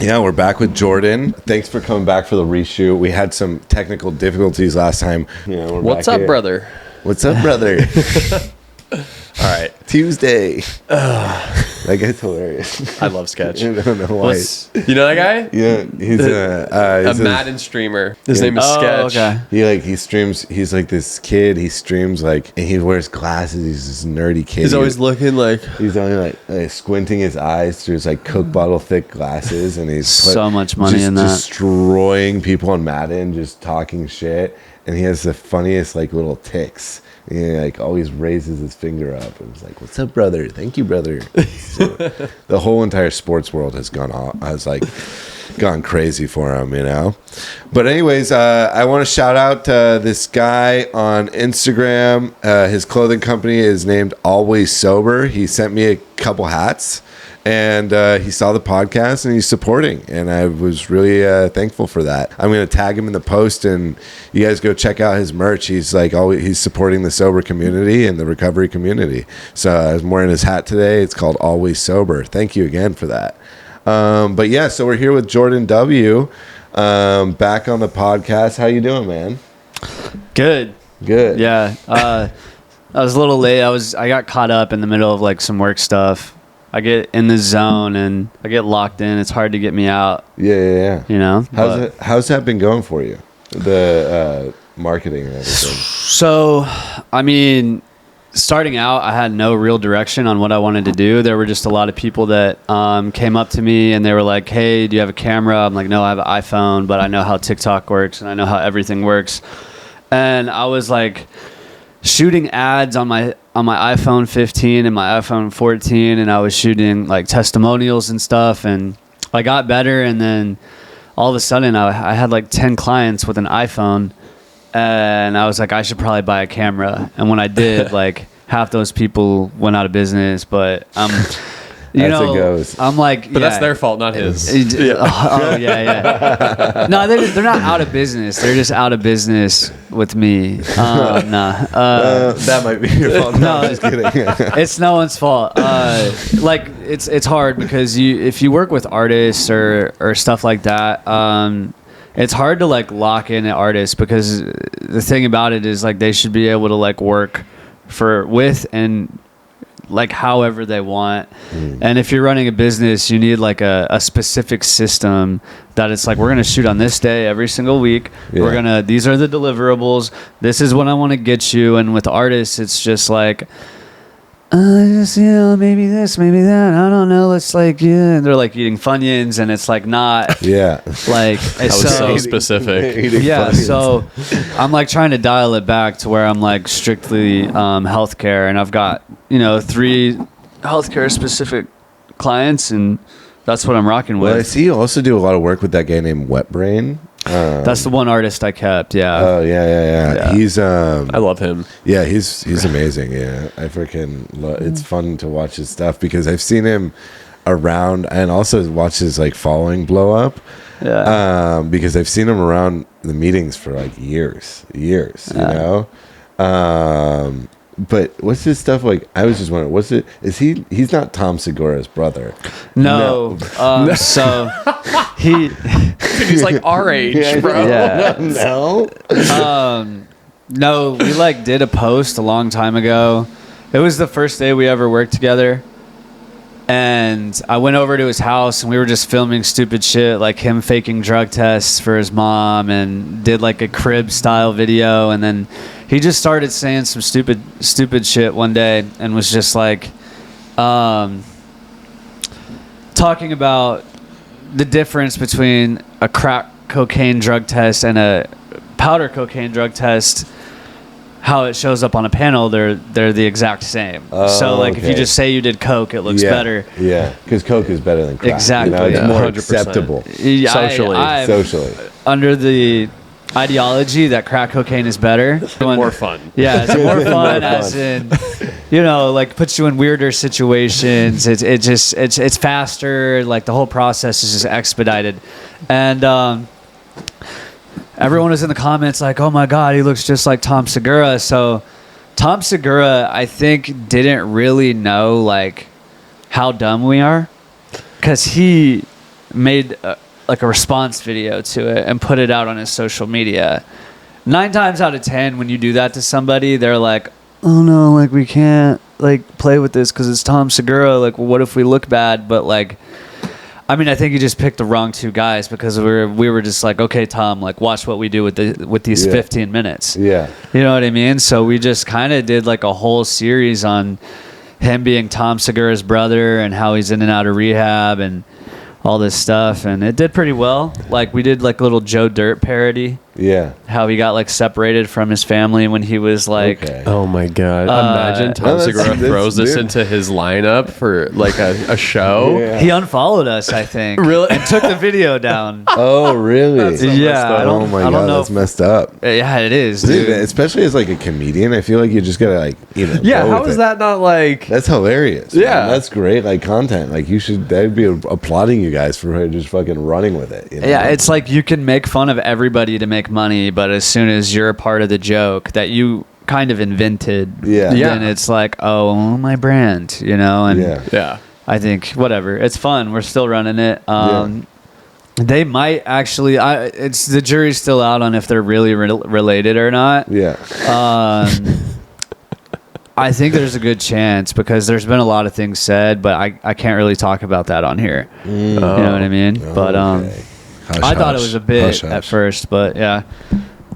Yeah, we're back with Jordan. Thanks for coming back for the reshoot. We had some technical difficulties last time. What's up, brother? What's up, brother? All right. Tuesday. That guy's hilarious. I love Sketch. I don't know why. You know that guy? Yeah, he's a Madden streamer. His name is Sketch. Okay. He streams. He's like this kid. He streams and he wears glasses. He's this nerdy kid. He's always looking like he's only like squinting his eyes through his like Coke bottle thick glasses, and he's so much money in that. Destroying people on Madden, just talking shit, and he has the funniest like little ticks. He like always raises his finger up and is like, "What's up, brother? Thank you, brother." So, the whole entire sports world has gone crazy for him, But anyways, I want to shout out this guy on Instagram. His clothing company is named Always Sober. He sent me a couple hats. And he saw the podcast and he's supporting, and I was really thankful for that. I'm going to tag him in the post, and you guys go check out his merch. He's he's supporting the sober community and the recovery community. So I was wearing his hat today. It's called Always Sober. Thank you again for that. But yeah, so we're here with Jordan W. Back on the podcast. How you doing, man? Good. Yeah. I was a little late. I got caught up in the middle of like some work stuff. I get in the zone and I get locked in. It's hard to get me out. Yeah. How's that been going for you? The marketing and everything. So, I mean, starting out, I had no real direction on what I wanted to do. There were just a lot of people that came up to me and they were like, "Hey, do you have a camera?" I'm like, "No, I have an iPhone, but I know how TikTok works and I know how everything works." And I was like shooting ads on my iPhone 15 and my iPhone 14, and I was shooting like testimonials and stuff, and I got better, and then all of a sudden I had like 10 clients with an iPhone, and I was like, I should probably buy a camera. And when I did, like half those people went out of business, but you know, it goes. I'm like, but that's their fault, not his. Yeah. No, they're not out of business. They're just out of business with me. That might be your fault. No, I'm just kidding. It's no one's fault. Like it's hard because if you work with artists or stuff like that, it's hard to like lock in an artist, because the thing about it is like they should be able to like work with and like however they want. And if you're running a business, you need like a specific system that it's like, we're going to shoot on this day every single week. These are the deliverables. This is what I want to get you. And with artists, it's just like, maybe this, maybe that. I don't know. It's like, and they're like eating Funyuns, and it's like not. Like, it's so specific. So I'm like trying to dial it back to where I'm like strictly healthcare, and I've got 3 healthcare specific clients, and that's what I'm rocking with. Well, I see you also do a lot of work with that guy named Wetbrain. That's the one artist I kept. Oh yeah. He's I love him. Yeah, he's amazing. Yeah, I freaking it's fun to watch his stuff because I've seen him around and also watch his like following blow up. Because I've seen him around the meetings for like years, But what's his stuff like? I was just wondering, he's not Tom Segura's brother? No. So he's like our age, bro. Yeah. No. No, we like did a post a long time ago. It was the first day we ever worked together. And I went over to his house and we were just filming stupid shit, like him faking drug tests for his mom, and did like a crib style video. And then he just started saying some stupid shit one day and was just like talking about the difference between a crack cocaine drug test and a powder cocaine drug test. How it shows up on a panel, they're the exact same. So like if you just say you did coke, it looks better. Yeah, because coke is better than crack. Exactly. It's more 100%. acceptable socially. Under the ideology that crack cocaine is better. More fun. Yeah, it's more fun as in, like puts you in weirder situations. It's faster. Like the whole process is just expedited. And everyone was in the comments like, "Oh my God, he looks just like Tom Segura." So Tom Segura, I think, didn't really know like how dumb we are, because he made like a response video to it and put it out on his social media. 9 times out of 10, when you do that to somebody, they're like, oh no, like we can't like play with this because it's Tom Segura. Like, well, what if we look bad? But like, I mean, I think you just picked the wrong 2 guys because we were just like, okay, Tom, like watch what we do with these 15 minutes. Yeah. You know what I mean? So we just kind of did like a whole series on him being Tom Segura's brother and how he's in and out of rehab and all this stuff, and it did pretty well. Like we did like a little Joe Dirt parody. Yeah. How he got like separated from his family when he was like Oh my god. Imagine Tom Segura throws this into his lineup for like a show. Yeah. He unfollowed us, I think. Really? And took the video down. Oh, really? Yeah. Oh my god, that's messed up. Yeah, it is, dude. Especially as like a comedian, I feel like you just gotta like, you know. Yeah, how is that not like? That's hilarious. Yeah, man. That's great. Like content. Like you should. That'd be applauding you guys for just fucking running with it. You know? Yeah, it's like you can make fun of everybody to make money, but as soon as you're a part of the joke that you kind of invented, then it's like, oh, my brand, you know. And yeah, I think whatever, it's fun. We're still running it. They might actually. It's the jury's still out on if they're really related or not. Yeah. I think there's a good chance because there's been a lot of things said, but I can't really talk about that on here. You know what I mean? But I thought it was a bit at first, but yeah,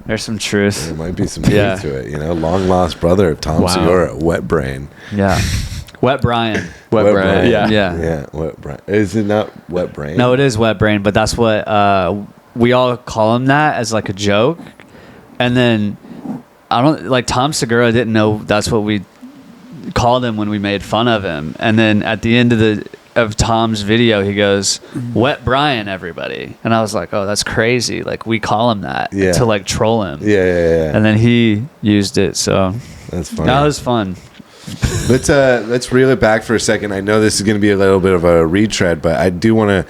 there's some truth. There might be some truth to it. You know, long lost brother of Tom Segura, Wet Brain. Yeah. Wet Brian. Wet Brian. Yeah. Wet Brain. Is it not Wet Brain? No, it is Wet Brain, but that's what we all call him that as like a joke. And then I don't like Tom Segura didn't know that's what we called him when we made fun of him. And then at the end of Tom's video, he goes, Wet Brian, everybody. And I was like, oh, that's crazy. Like we call him that to like troll him. Yeah. And then he used it. So that's fun. That was fun. Let's reel it back for a second. I know this is going to be a little bit of a retread, but I do want to,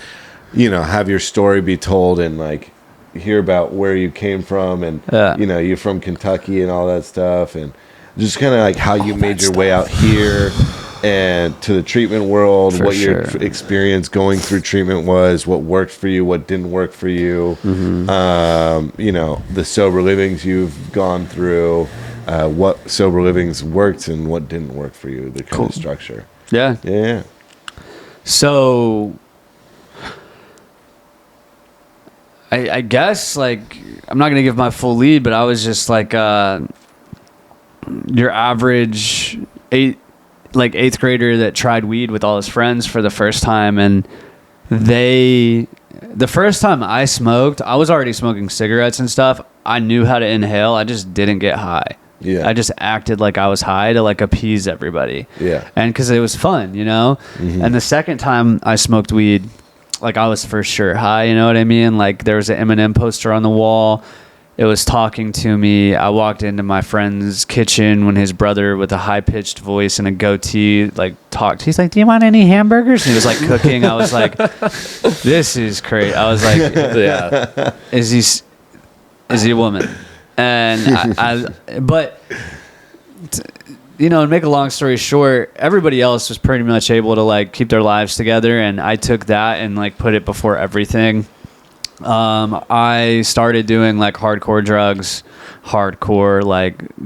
you know, have your story be told and like hear about where you came from and you know, you're from Kentucky and all that stuff, and just kind of like how you made your way out here and to the treatment world, what your experience going through treatment was, what worked for you, what didn't work for you, you know, the sober livings you've gone through, what sober livings worked and what didn't work for you, the kind of structure. Yeah. So I guess like I'm not gonna give my full lead, but I was just like your average eighth grader that tried weed with all his friends for the first time, and the first time I smoked, I was already smoking cigarettes and stuff. I knew how to inhale. I just didn't get high. I just acted like I was high to like appease everybody. And because it was fun, you know. And the second time I smoked weed, like I was for sure high, you know what I mean? Like there was an Eminem poster on the wall. It was talking to me. I walked into my friend's kitchen when his brother with a high-pitched voice and a goatee like talked. He's like, do you want any hamburgers? And he was like cooking. I was like, this is crazy. I was like, yeah, is he a woman? And but you know, and make a long story short, everybody else was pretty much able to like keep their lives together, and I took that and like put it before everything. I started doing like hardcore drugs, like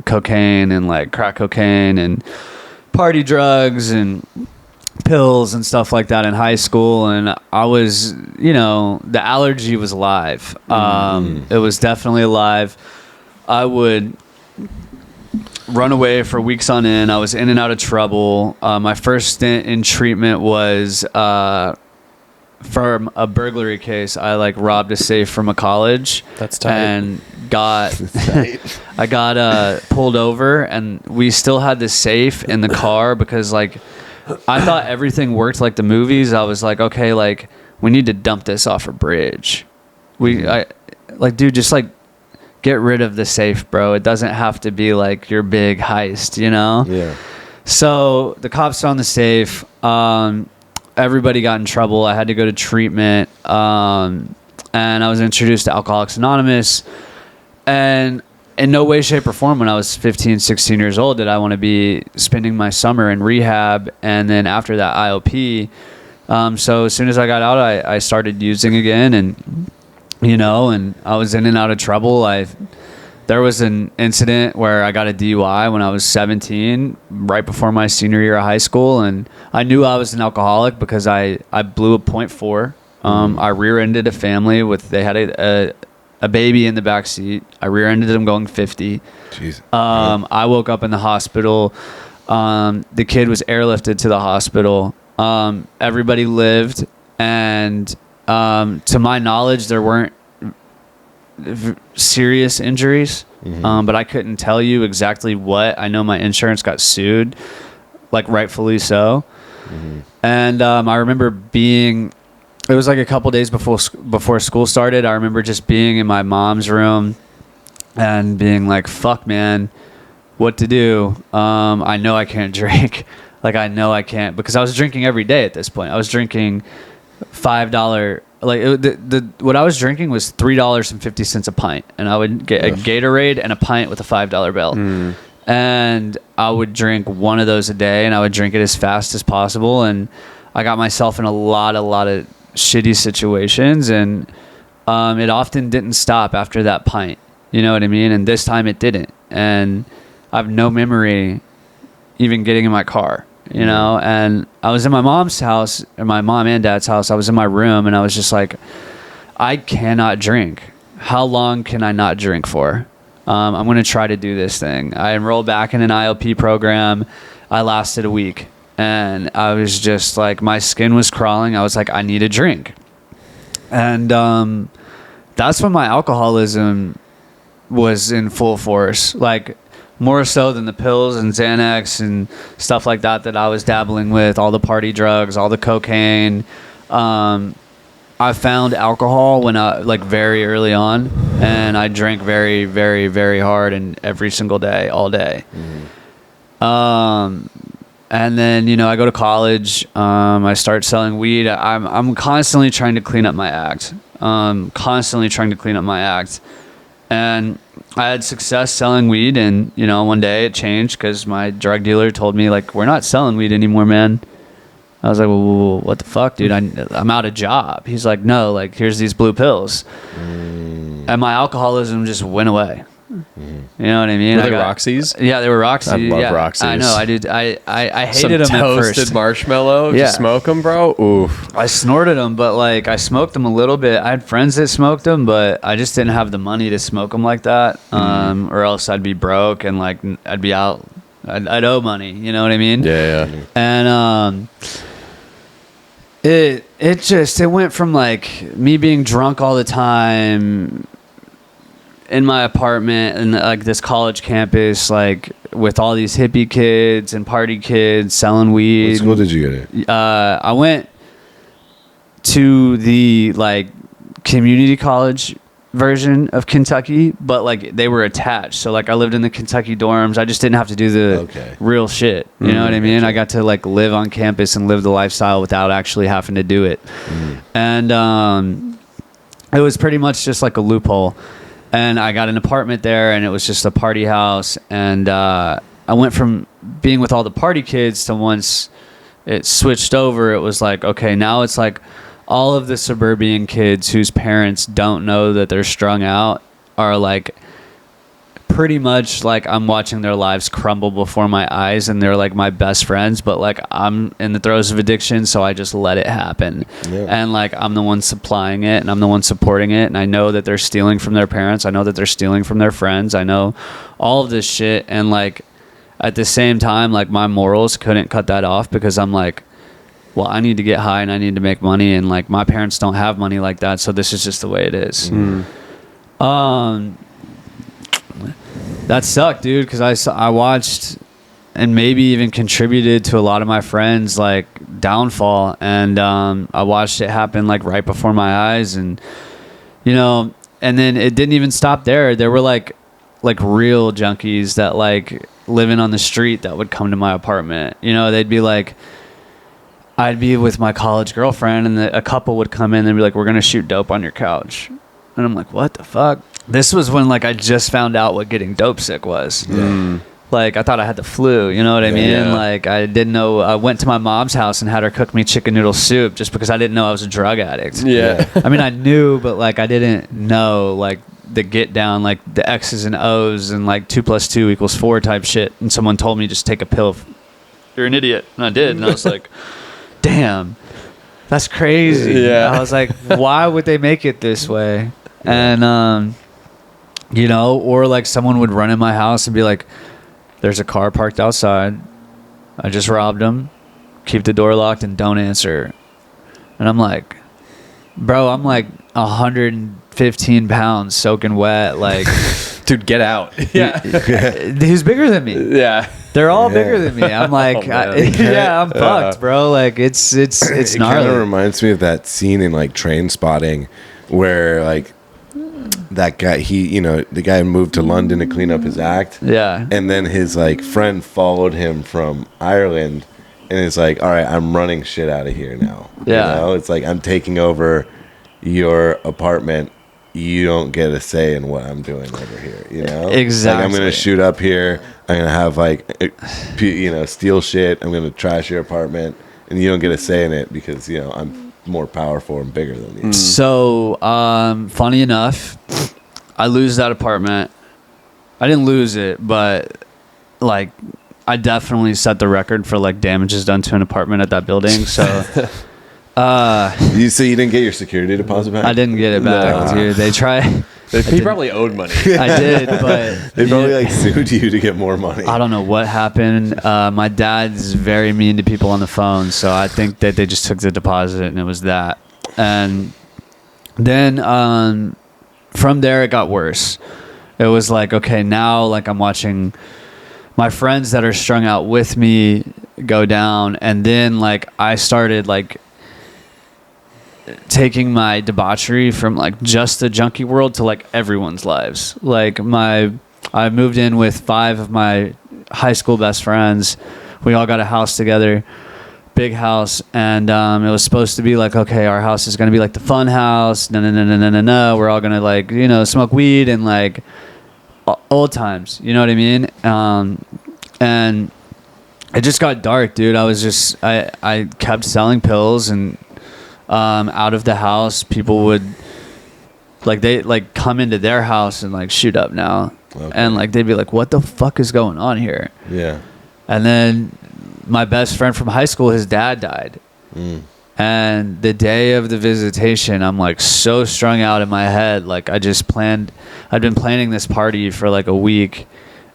cocaine and like crack cocaine and party drugs and pills and stuff like that in high school. And I was, you know, the allergy was alive. It was definitely alive. I would run away for weeks on end. I was in and out of trouble. My first stint in treatment was, from a burglary case. I like robbed a safe from a college. That's tight. And I got pulled over, and we still had the safe in the car because like I thought everything worked like the movies. I was like, okay, like we need to dump this off a bridge. Dude, just like get rid of the safe, bro. It doesn't have to be like your big heist, you know? Yeah. So the cops found the safe. Everybody got in trouble. I had to go to treatment. And I was introduced to Alcoholics Anonymous. And in no way, shape, or form when I was 15, 16 years old did I want to be spending my summer in rehab. And then after that IOP, So as soon as I got out, I started using again, and and I was in and out of trouble. There was an incident where I got a DUI when I was 17, right before my senior year of high school, and I knew I was an alcoholic because I blew a .4. I rear-ended a family they had a baby in the back seat. I rear-ended them going 50. Jeez. I woke up in the hospital. The kid was airlifted to the hospital. Everybody lived, and to my knowledge, there weren't serious injuries, but I couldn't tell you exactly what. I know my insurance got sued, like rightfully so. And I remember it was like a couple days before school started. I remember just being in my mom's room and being like, fuck, man, what to do? I know I can't drink. Like, I know I can't, because I was drinking every day at this point. I was drinking $5, what I was drinking was $3.50 a pint, and I would get a Gatorade and a pint with a $5 bill. And I would drink one of those a day, and I would drink it as fast as possible. And I got myself in a lot of shitty situations, and it often didn't stop after that pint. You know what I mean? And this time it didn't. And I have no memory even getting in my car, and I was in my mom's house, or my mom and dad's house. I was in my room, and I was just like, I cannot drink. How long can I not drink for? I'm going to try to do this thing. I enrolled back in an ILP program. I lasted a week, and I was just like, my skin was crawling. I was like, I need a drink. And that's when my alcoholism was in full force, like more so than the pills and Xanax and stuff like that I was dabbling with, all the party drugs, all the cocaine. I found alcohol when very early on, and I drank very, very, very hard and every single day, all day. And then, I go to college. I start selling weed. I'm constantly trying to clean up my act. And I had success selling weed, and, one day it changed because my drug dealer told me, like, we're not selling weed anymore, man. I was like, well, what the fuck, dude? I'm out of job. He's like, no, like, here's these blue pills. And my alcoholism just went away. You know what I mean? Were they Roxy's? Yeah, they were Roxy. I love Roxy's. I know. I did. I hated some them at toasted first. marshmallow. Yeah. You smoke them, bro? Oof. I snorted them, but I smoked them a little bit. I had friends that smoked them, but I just didn't have the money to smoke them like that. Or else I'd be broke and I'd be out. I'd owe money. You know what I mean? Yeah. And it went from me being drunk all the time in my apartment and this college campus, with all these hippie kids and party kids selling weed. What school did you get at? I went to the community college version of Kentucky, but they were attached. So I lived in the Kentucky dorms. I just didn't have to do the real shit. You know what I mean? I got to live on campus and live the lifestyle without actually having to do it. And it was pretty much just like a loophole. And I got an apartment there, and it was just a party house. And I went from being with all the party kids to, once it switched over, it was okay, now it's all of the suburban kids whose parents don't know that they're strung out are pretty much I'm watching their lives crumble before my eyes, and they're my best friends, but I'm in the throes of addiction, so I just let it happen. And I'm the one supplying it, and I'm the one supporting it, and I know that they're stealing from their parents. I know that they're stealing from their friends. I know all of this shit, and at the same time, my morals couldn't cut that off, because I'm well, I need to get high and I need to make money, and my parents don't have money like that, so this is just the way it is. That sucked, dude, because I watched and maybe even contributed to a lot of my friends' downfall, and I watched it happen right before my eyes, and and then it didn't even stop there. There were real junkies that living on the street that would come to my apartment. They'd be I'd be with my college girlfriend, and a couple would come in and be we're gonna shoot dope on your couch, and I'm what the fuck? This was when I just found out what getting dope sick was. Like, I thought I had the flu, you know what I mean? Yeah. Like, I didn't know. I went to my mom's house and had her cook me chicken noodle soup just because I didn't know I was a drug addict. Yeah. I mean, I knew, but, like, I didn't know, like, the get down, like, the X's and O's and, like, 2 + 2 = 4 type shit. And someone told me, just take a pill. You're an idiot. And I did. And I was like, damn, that's crazy. Yeah. I was like, why would they make it this way? And, you know, or, like, someone would run in my house and be like, there's a car parked outside. I just robbed him. Keep the door locked and don't answer. And I'm like, bro, I'm like 115 pounds soaking wet. Like, Dude, get out. Yeah. he's bigger than me. Yeah. They're all bigger than me. I'm like, man. I'm fucked, bro. Like, it's It kind gnarly. of reminds me of that scene in like Train Spotting where like that guy, the guy moved to London to clean up his act. Yeah. And then his like friend followed him from Ireland and it's like, all right, I'm running shit out of here now. Yeah. You know? It's like, I'm taking over your apartment. You don't get a say in what I'm doing over here, you know? Exactly. Like, I'm going to shoot up here. I'm going to have like, steal shit. I'm going to trash your apartment and you don't get a say in it because, I'm more powerful and bigger than you. So, funny enough, I lose that apartment. I didn't lose it, but like, I definitely set the record for like damages done to an apartment at that building. So, You say you didn't get your security deposit back? I didn't get it back, dude. They tried. He probably owed money. I did, but They probably like sued you to get more money. I don't know what happened. My dad's very mean to people on the phone, so I think that they just took the deposit and it was that. And then from there it got worse. It was like, okay, now like I'm watching my friends that are strung out with me go down, and then like I started like taking my debauchery from like just the junkie world to like everyone's lives. Like I moved in with 5 of my high school best friends. We all got a house together, big house, and it was supposed to be like, okay, our house is gonna be like the fun house. No. We're all gonna like, smoke weed and like old times. You know what I mean? And it just got dark, dude. I kept selling pills and out of the house, people would they come into their house and like shoot up now. Okay. And like they'd be like, what the fuck is going on here? Yeah. And then my best friend from high school, his dad died. And the day of the visitation, I'm like so strung out in my head. Like I'd been planning this party for like a week,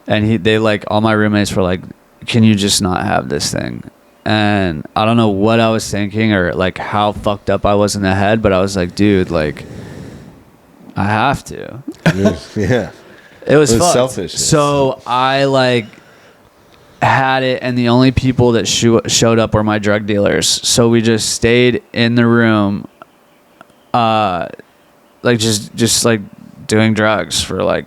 and they like all my roommates were like, can you just not have this thing? And I don't know what I was thinking or like how fucked up I was in the head, but I was like, dude, like I have to. Yeah. It was fucked. Selfishness. So I like had it, and the only people that showed up were my drug dealers. So we just stayed in the room, like just like doing drugs for like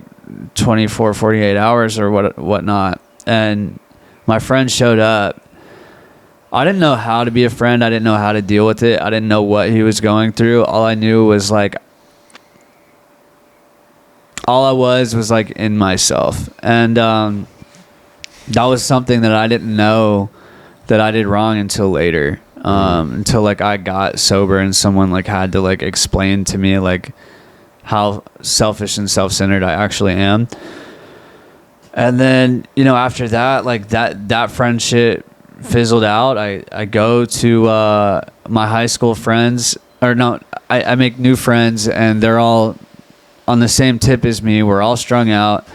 24, 48 hours or whatnot. And my friend showed up. I didn't know how to be a friend. I didn't know how to deal with it. I didn't know what he was going through. All I knew was like, all I was like in myself. And that was something that I didn't know that I did wrong until later. Until like I got sober and someone like had to like explain to me like how selfish and self-centered I actually am. And then, after that, like that friendship fizzled out. I go to my high school friends, or no, I make new friends, and they're all on the same tip as me. We're all strung out,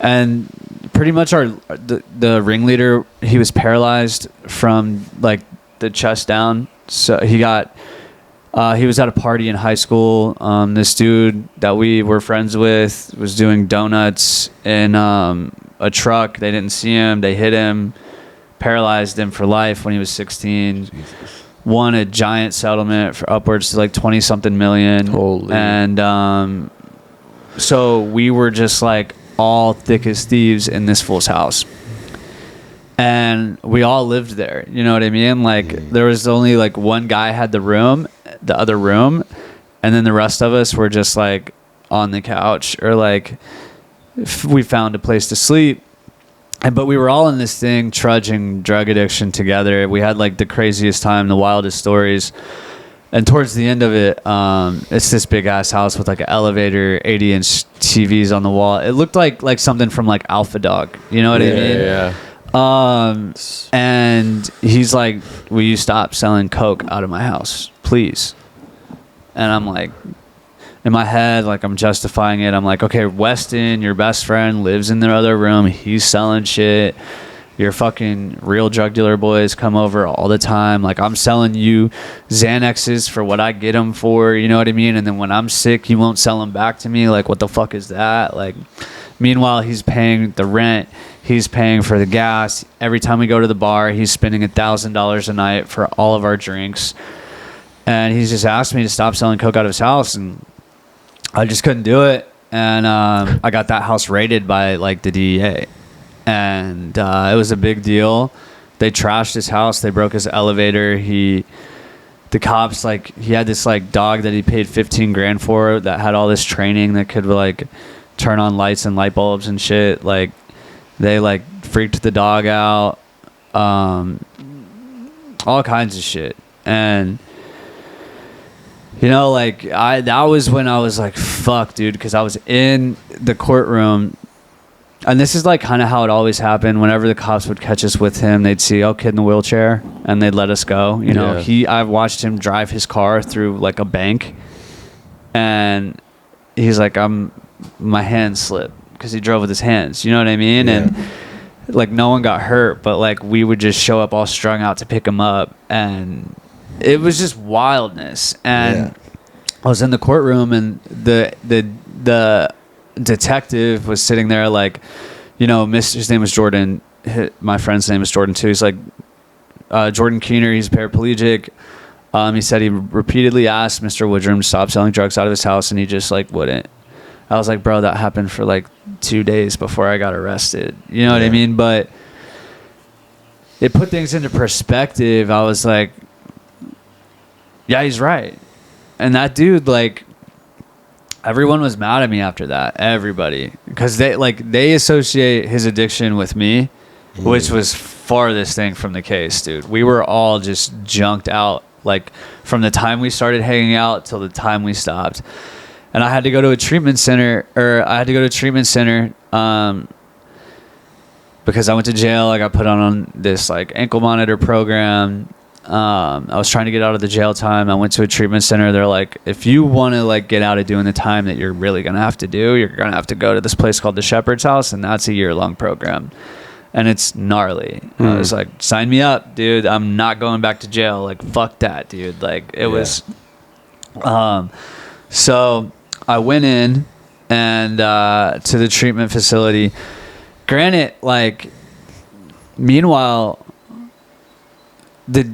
and pretty much the ringleader, he was paralyzed from like the chest down. So he was at a party in high school. This dude that we were friends with was doing donuts in a truck. They didn't see him. They hit him, paralyzed him for life when he was 16. Jesus. Won a giant settlement for upwards to like 20-something million. Holy. And so we were just like all thick as thieves in this fool's house. And we all lived there. You know what I mean? Like there was only like one guy had the other room, and then the rest of us were just like on the couch, or like if we found a place to sleep. But we were all in this thing, trudging drug addiction together. We had like the craziest time, the wildest stories. And towards the end of it, it's this big ass house with like an elevator, 80-inch TVs on the wall. It looked like something from like Alpha Dog. You know what I mean? Yeah. And he's like, "Will you stop selling coke out of my house, please?" And I'm like, in my head, like I'm justifying it. I'm like, okay, Weston, your best friend, lives in the other room. He's selling shit. Your fucking real drug dealer boys come over all the time. Like, I'm selling you Xanaxes for what I get them for. You know what I mean? And then when I'm sick, you won't sell them back to me. Like, what the fuck is that? Like, meanwhile, he's paying the rent. He's paying for the gas. Every time we go to the bar, he's spending $1,000 a night for all of our drinks. And he's just asked me to stop selling coke out of his house. And I just couldn't do it. And I got that house raided by, like, the DEA. And it was a big deal. They trashed his house. They broke his elevator. The cops, like, he had this like dog that he paid 15 grand for that had all this training that could like turn on lights and light bulbs and shit. Like, they like freaked the dog out, all kinds of shit. And you know, like, that was when I was like, fuck, dude, because I was in the courtroom. And this is like kind of how it always happened. Whenever the cops would catch us with him, they'd see, oh, kid in the wheelchair, and they'd let us go. You know, I've watched him drive his car through like a bank, and he's like, my hands slipped because he drove with his hands. You know what I mean? Yeah. And like, no one got hurt, but like, we would just show up all strung out to pick him up, and it was just wildness. And I was in the courtroom, and the detective was sitting there, like, you know, his name was Jordan. My friend's name is Jordan too. He's like, Jordan Keener. He's paraplegic. He said he repeatedly asked Mr. Woodrum to stop selling drugs out of his house, and he just like wouldn't. I was like, bro, that happened for like 2 days before I got arrested. You know what I mean? But it put things into perspective. I was like, yeah, he's right. And that dude, like, everyone was mad at me after that. Everybody. Because they associate his addiction with me, which was farthest thing from the case, dude. We were all just junked out, like, from the time we started hanging out till the time we stopped. And I had to go to a treatment center, because I went to jail. I got put on this like ankle monitor program. I was trying to get out of the jail time. I went to a treatment center. They're like, if you want to like get out of doing the time that you're really going to have to do, you're going to have to go to this place called the Shepherd's House, and that's a year-long program. And it's gnarly. I was like, sign me up, dude. I'm not going back to jail. Like, fuck that, dude. Like, it was... So I went in and to the treatment facility. Granted, like, meanwhile, the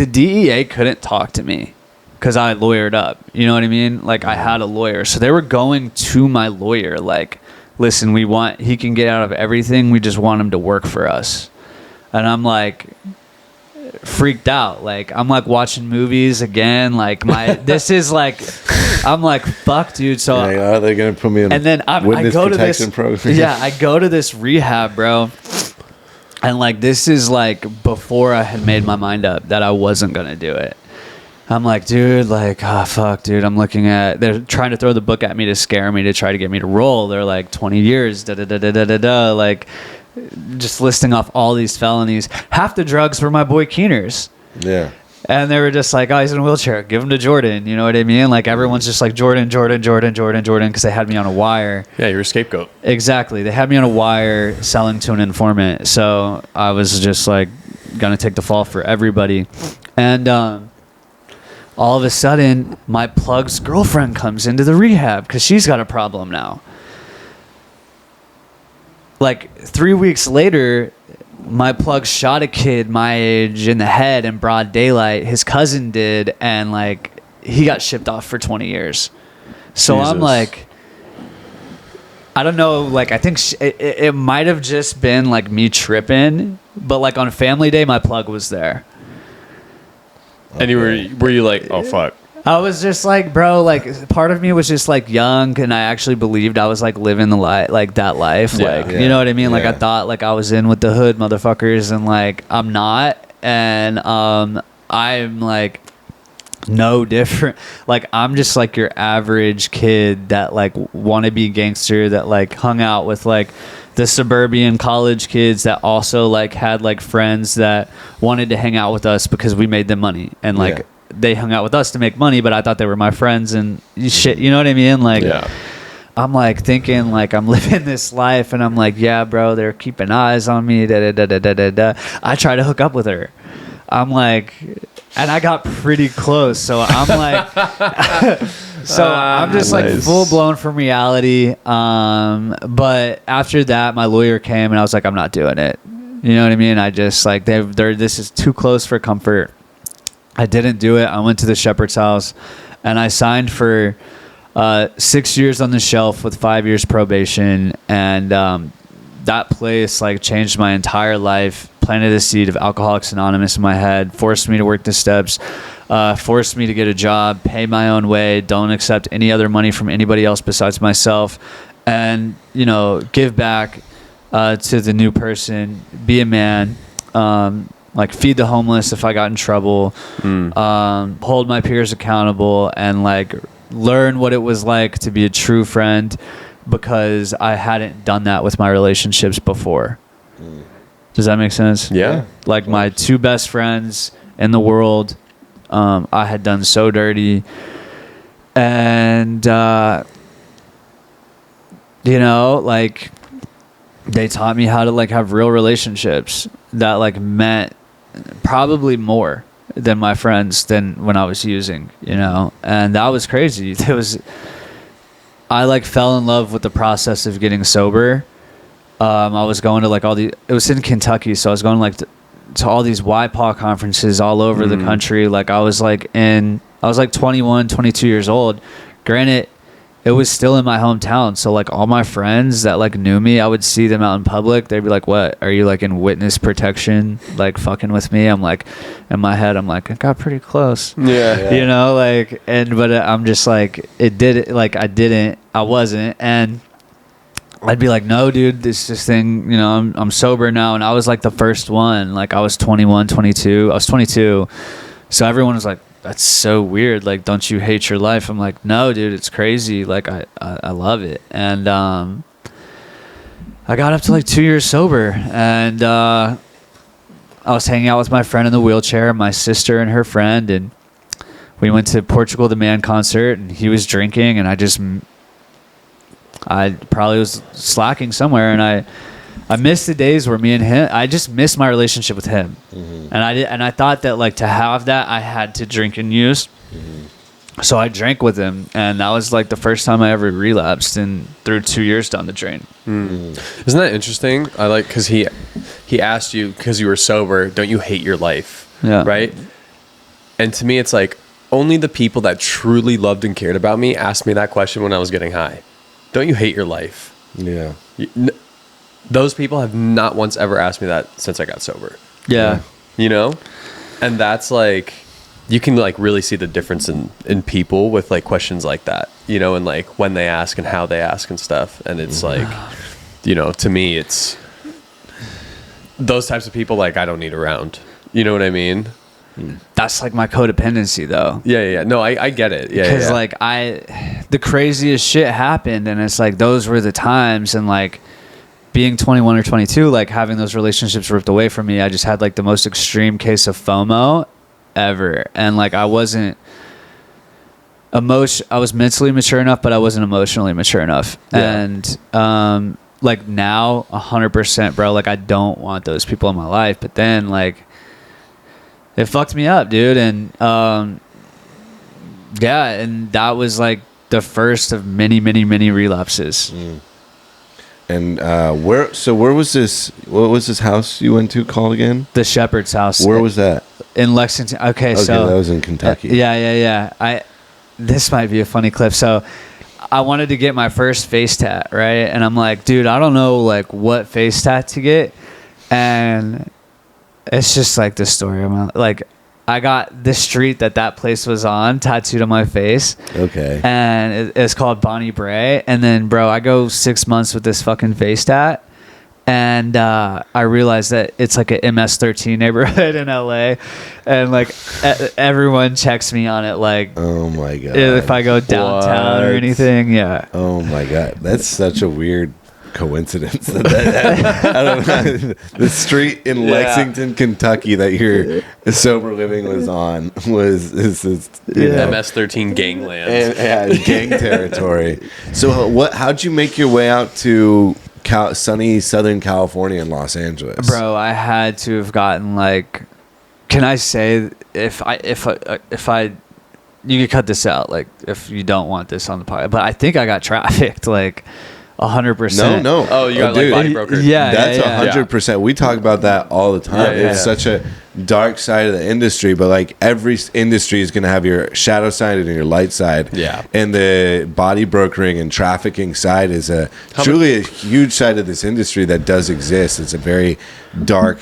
DEA couldn't talk to me because I lawyered up. You know what I mean? Like, I had a lawyer. So they were going to my lawyer, like, listen, he can get out of everything. We just want him to work for us. And I'm like, freaked out. Like, I'm like watching movies again. Like, this is like, I'm like, fuck, dude. So are they gonna put me in? And then I go to this program. Yeah, I go to this rehab, bro. And like, this is like before I had made my mind up that I wasn't gonna do it. I'm like, dude, like, oh, fuck, dude. They're trying to throw the book at me to scare me, to try to get me to roll. They're like, 20 years, da-da-da-da-da-da, like, just listing off all these felonies. Half the drugs were my boy Keener's. Yeah. And they were just like, oh, he's in a wheelchair. Give him to Jordan. You know what I mean? Like, everyone's just like, Jordan, because they had me on a wire. Yeah, you're a scapegoat. Exactly. They had me on a wire selling to an informant. So I was just like, going to take the fall for everybody. And all of a sudden, my plug's girlfriend comes into the rehab because she's got a problem now. Like, 3 weeks later, my plug shot a kid my age in the head in broad daylight. His cousin did, and like, he got shipped off for 20 years. So Jesus. I'm like, I don't know, like, I think it might have just been like me tripping, but like on Family Day, my plug was there. And were you like, oh fuck? I was just like, bro, like part of me was just like young, and I actually believed I was like living the life, like that life, like you know what I mean? Like I thought like I was in with the hood motherfuckers, and like I'm not, and I'm like no different. Like I'm just like your average kid that like wannabe gangster that like hung out with like the suburban college kids that also like had like friends that wanted to hang out with us because we made them money, and like they hung out with us to make money, but I thought they were my friends and shit, you know what I mean? Like I'm like thinking like I'm living this life, and I'm like, yeah, bro, they're keeping eyes on me. I try to hook up with her. I'm like, and I got pretty close, so I'm like, I'm just like full blown from reality. But after that, my lawyer came, and I was like, I'm not doing it. You know what I mean? I just like this is too close for comfort. I didn't do it. I went to the shepherd's house, and I signed for 6 years on the shelf with 5 years probation, and that place like changed my entire life, planted a seed of Alcoholics Anonymous in my head, forced me to work the steps, forced me to get a job, pay my own way, don't accept any other money from anybody else besides myself, and you know, give back to the new person, be a man, like feed the homeless if I got in trouble, hold my peers accountable, and like learn what it was like to be a true friend, because I hadn't done that with my relationships before. Does that make sense? Yeah. Like my two best friends in the world, I had done so dirty, and you know, like they taught me how to like have real relationships that like meant probably more than my friends than when I was using, you know, and that was crazy. I like fell in love with the process of getting sober. I was going to like it was in Kentucky, so I was going like to all these YPAW conferences all over the country. Like I was like 21, 22 years old. Granted, it was still in my hometown, so like all my friends that like knew me, I would see them out in public. They'd be like, "What? Are you like in witness protection, like fucking with me?" I'm like, in my head, I'm like, I got pretty close. Yeah. You know, like, but I'm just like, I wasn't, and I'd be like, no, dude, this thing, you know, I'm sober now, and I was like the first one. Like I was 21, 22. I was 22, so everyone was like, that's so weird, like don't you hate your life? I'm like, no dude, it's crazy, like I love it. And I got up to like 2 years sober, and I was hanging out with my friend in the wheelchair, my sister and her friend, and we went to Portugal the Man concert, and he was drinking, and I probably was slacking somewhere, and I missed the days where me and him, I just missed my relationship with him. And I thought that like to have that, I had to drink and use. So I drank with him, and that was like the first time I ever relapsed and threw 2 years down the drain. Isn't that interesting? I like, cause he asked you, cause you were sober, don't you hate your life? Yeah. Right. And to me, it's like only the people that truly loved and cared about me asked me that question when I was getting high. Don't you hate your life? Yeah. Those people have not once ever asked me that since I got sober. Yeah. You know? And that's like, you can like really see the difference in people with like questions like that, you know, and like when they ask and how they ask and stuff. And it's like, you know, to me, it's those types of people like I don't need around. You know what I mean? That's like my codependency though. Yeah. No, I get it. Yeah. Because like the craziest shit happened, and it's like those were the times, and like being 21 or 22, like having those relationships ripped away from me, I just had like the most extreme case of FOMO ever. And like I was mentally mature enough, but I wasn't emotionally mature enough. And like now 100%, bro, like I don't want those people in my life. But then like it fucked me up, dude. And and that was like the first of many relapses. And where was this? What was this house you went to called again? The Shepherd's House. Where was that? In Lexington. Okay, so that was in Kentucky. Yeah. This might be a funny clip. So I wanted to get my first face tat, right? And I'm like, dude, I don't know like what face tat to get, and it's just like this story. I'm like, I got the street that place was on tattooed on my face. Okay. And it's called Bonnie Bray. And then, bro, I go 6 months with this fucking face tat. And I realized that it's like an MS-13 neighborhood in LA. And like everyone checks me on it. Like, oh my God. If I go downtown or anything. Yeah. Oh my God. That's such a weird coincidence. I don't know. The street in Lexington, Kentucky that your sober living was on was MS-13 gangland. And gang territory. So how'd you make your way out to sunny Southern California and Los Angeles? Bro, I had to have gotten like, can I say if I you can cut this out, like if you don't want this on the podcast, but I think I got trafficked like 100%. No. Oh, you got like body broker. Yeah, that's 100%. We talk about that all the time. It's such a dark side of the industry, but like every industry is going to have your shadow side and your light side. Yeah. And the body brokering and trafficking side is truly a huge side of this industry that does exist. It's a very dark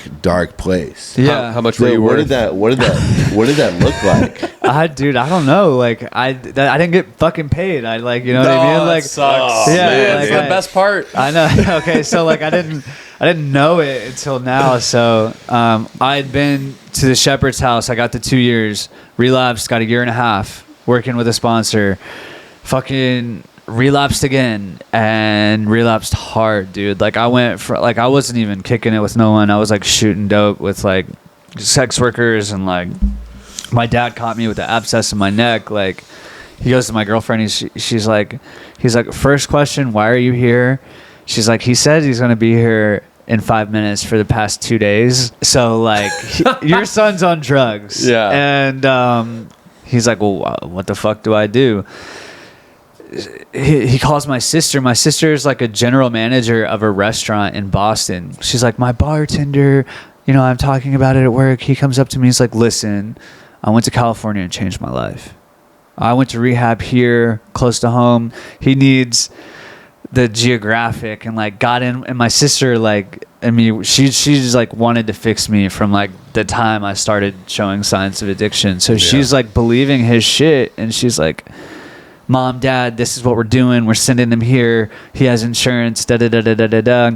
place. Yeah. How much were you worth? What did that look like? Dude, I don't know. Like I didn't get fucking paid. I like, you know what I mean? Like, that sucks. Yeah, Man, like, that's the best part. I know. Okay, so like I didn't know it until now. So I had been to the Shepherd's house. I got the 2 years. Relapsed. Got a year and a half working with a sponsor. Fucking relapsed again and relapsed hard, dude. Like I went for like I wasn't even kicking it with no one. I was like shooting dope with like sex workers, and like my dad caught me with the abscess in my neck. Like he goes to my girlfriend. He's like, first question, why are you here? She's like, he said he's gonna be here in 5 minutes for the past 2 days. So like, your son's on drugs. Yeah. And he's like, well, what the fuck do I do? He calls my sister. My sister is like a general manager of a restaurant in Boston. She's like, my bartender, you know, I'm talking about it at work. He comes up to me. He's like, listen, I went to California and changed my life. I went to rehab here, close to home. He needs the geographic, and like got in. And my sister, like, I mean, she's like wanted to fix me from like the time I started showing signs of addiction. So she's like believing his shit, and she's like, Mom, Dad, this is what we're doing. We're sending him here. He has insurance. Da da da da da da da.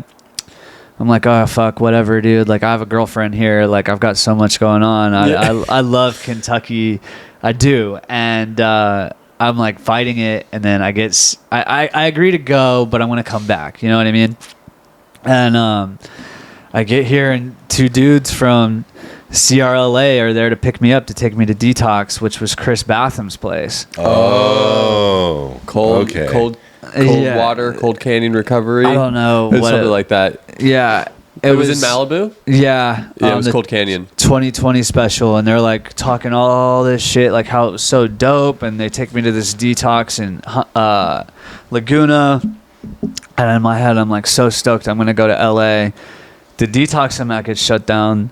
I'm like, oh fuck, whatever, dude. Like I have a girlfriend here. Like I've got so much going on. I love Kentucky. I do, and I'm like fighting it, and then I agree to go, but I want to come back. You know what I mean? And I get here, and two dudes from CRLA are there to pick me up to take me to Detox, which was Chris Batham's place. Oh, cold water, cold canyon recovery. I don't know It's something like that. Yeah. It was in Malibu? Yeah. Yeah, it was Cold Canyon. 2020 special, and they're like talking all this shit, like how it was so dope, and they take me to this Detox in Laguna, and in my head I'm like so stoked I'm gonna go to LA. The Detox I'm at gets shut down.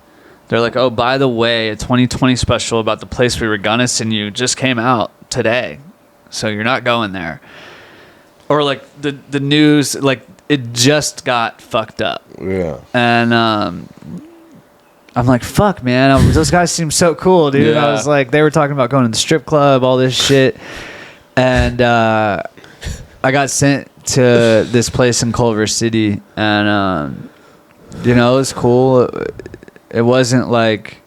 They're like, oh, by the way, a 2020 special about the place we were gonna send you just came out today, so you're not going there. Or like the news, like it just got fucked up. Yeah. And I'm like, fuck, man. Those guys seem so cool, dude. Yeah. I was like, they were talking about going to the strip club, all this shit. And I got sent to this place in Culver City, and you know, it was cool. It wasn't like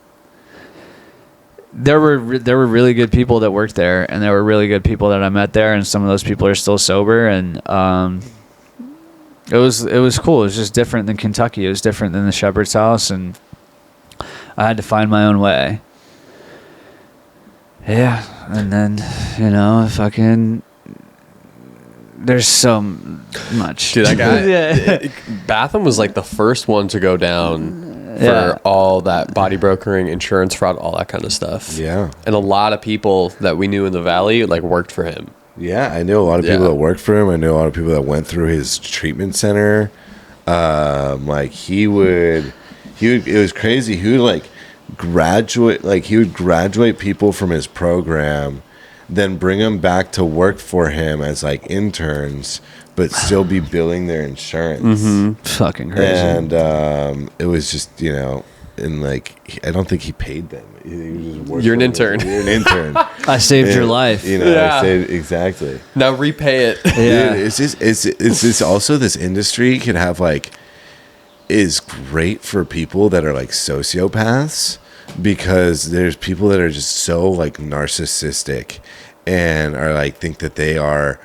there were really good people that worked there, and there were really good people that I met there, and some of those people are still sober, and it was cool. It was just different than Kentucky. It was different than the Shepherd's house, and I had to find my own way. Yeah, and then, you know, fucking there's so much. Dude, that guy, Yeah. Batham was like the first one to go down for all that body brokering, insurance fraud, all that kind of stuff. Yeah. And a lot of people that we knew in the Valley like worked for him. Yeah, I knew a lot of people that worked for him. I knew a lot of people that went through his treatment center. Like it was crazy. He would graduate people from his program, then bring them back to work for him as like interns, but still be billing their insurance. Fucking crazy. And it was just, you know, and like I don't think he paid them. He just worked You're an for intern. them. You're an intern. I saved your life. You know, Yeah. I saved, exactly. Now repay it. Yeah. Dude, it's this also this industry can have like is great for people that are like sociopaths, because there's people that are just so like narcissistic and are like think that they are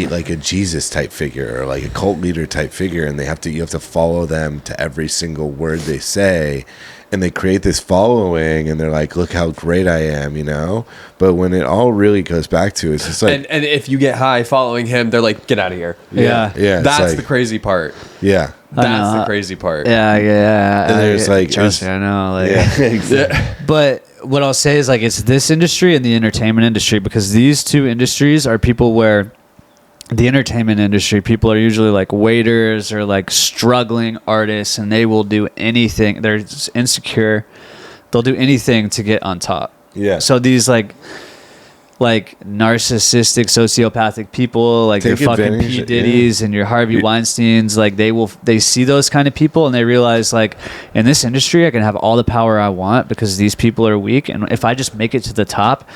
like a Jesus type figure or like a cult leader type figure, and you have to follow them to every single word they say, and they create this following, and they're like, look how great I am, you know. But when it all really goes back to, it's just like, And if you get high following him, they're like, get out of here. Yeah. it's That's like, the crazy part. yeah, That's the crazy part. Yeah. And there's like, trust me, I know. Like, yeah, exactly. Yeah. But what I'll say is like it's this industry and the entertainment industry, because these two industries are people where the entertainment industry, people are usually like waiters or like struggling artists, and they will do anything. They're just insecure. They'll do anything to get on top. Yeah. So these like narcissistic, sociopathic people, like Take your fucking advantage, P. Diddy's and your Harvey Weinsteins, like they see those kind of people and they realize like in this industry I can have all the power I want because these people are weak, and if I just make it to the top,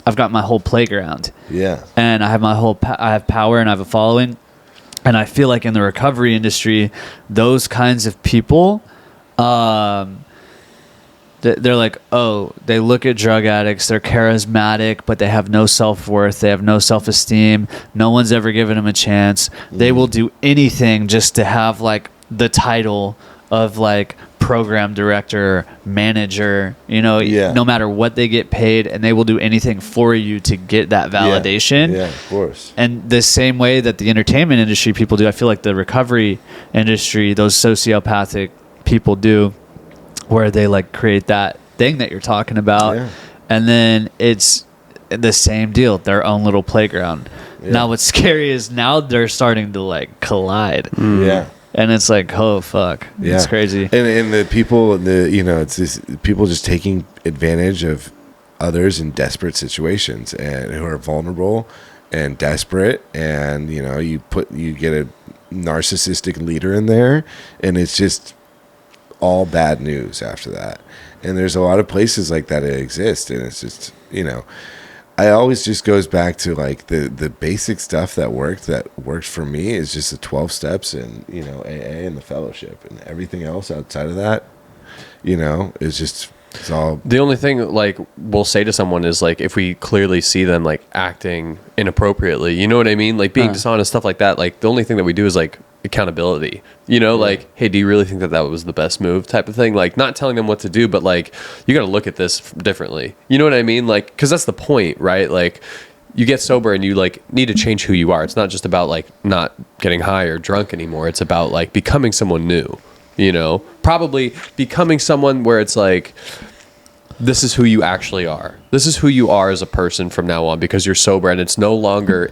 I've got my whole playground. Yeah. And I have I have power and I have a following. And I feel like in the recovery industry, those kinds of people, they're like, oh, they look at drug addicts, they're charismatic, but they have no self-worth, they have no self-esteem, no one's ever given them a chance. They will do anything just to have like the title of like program director, manager, you know, no matter what they get paid, and they will do anything for you to get that validation. Yeah, of course. And the same way that the entertainment industry people do, I feel like the recovery industry, those sociopathic people do, where they like create that thing that you're talking about. Yeah. And then it's the same deal, their own little playground. Yeah. Now what's scary is now they're starting to like collide. Yeah. And it's like, oh fuck, Yeah. it's crazy. And the people, it's this people just taking advantage of others in desperate situations and who are vulnerable and desperate, and you get a narcissistic leader in there, and it's just all bad news after that. And there's a lot of places like that exist, and it's just I always just goes back to like the basic stuff that worked for me is just the 12 steps and AA and the fellowship, and everything else outside of that is just, it's all. The only thing like we'll say to someone is like if we clearly see them like acting inappropriately, you know what I mean, like being dishonest, stuff like that, like the only thing that we do is like accountability, like, hey, do you really think that was the best move type of thing, like not telling them what to do, but like you got to look at this differently, you know what I mean, like because that's the point, right? Like you get sober and you like need to change who you are. It's not just about like not getting high or drunk anymore. It's about like becoming someone new, probably becoming someone where it's like, this is who you actually are. This is who you are as a person from now on, because you're sober, and it's no longer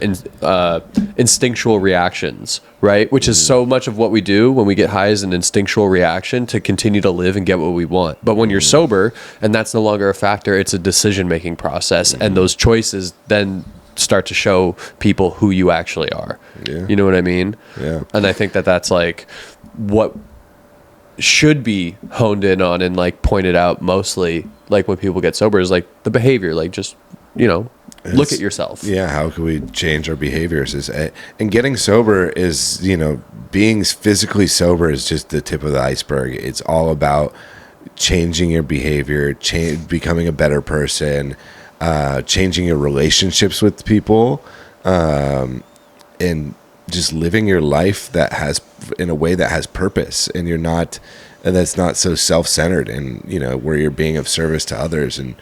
instinctual reactions, right? Which is so much of what we do when we get high is an instinctual reaction to continue to live and get what we want. But when you're sober and that's no longer a factor, it's a decision-making process, and those choices then start to show people who you actually are. Yeah. You know what I mean? Yeah. And I think that that's like what should be honed in on and like pointed out mostly, like when people get sober, is like the behavior, like just look at yourself. Yeah, how can we change our behaviors? And getting sober is, being physically sober is just the tip of the iceberg. It's all about changing your behavior, becoming a better person, changing your relationships with people, and just living your life that has, in a way that has purpose, and that's not so self-centered, and where you're being of service to others and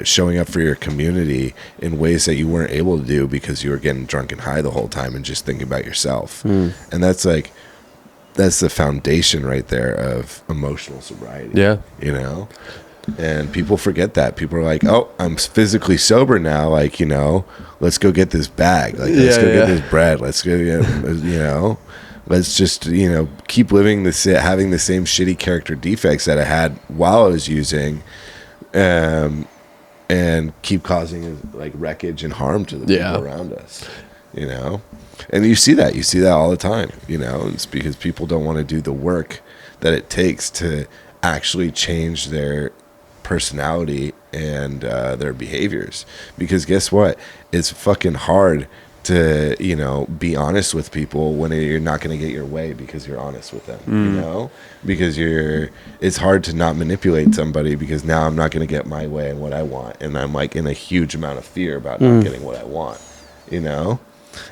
showing up for your community in ways that you weren't able to do because you were getting drunk and high the whole time and just thinking about yourself. And that's the foundation right there of emotional sobriety. Yeah. And people forget that. People are like, oh, I'm physically sober now. Like, let's go get this bag. Like, let's go get this bread. Let's go get, let's just, keep living having the same shitty character defects that I had while I was using, and keep causing like wreckage and harm to the people around us, And you see that all the time, It's because people don't want to do the work that it takes to actually change their personality and their behaviors. Because guess what? It's fucking hard to, you know, be honest with people when you're not going to get your way because you're honest with them, you know, because it's hard to not manipulate somebody because now I'm not going to get my way and what I want. And I'm like in a huge amount of fear about not getting what I want, you know?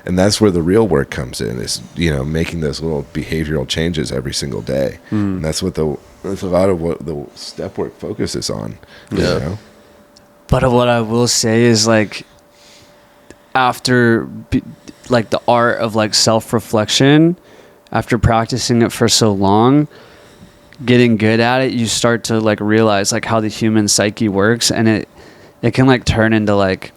And that's where the real work comes in, is, you know, making those little behavioral changes every single day. And that's what that's a lot of what the step work focuses on. You know? But what I will say is, like, after like the art of like self-reflection, after practicing it for so long, getting good at it, you start to like realize like how the human psyche works, and it can like turn into like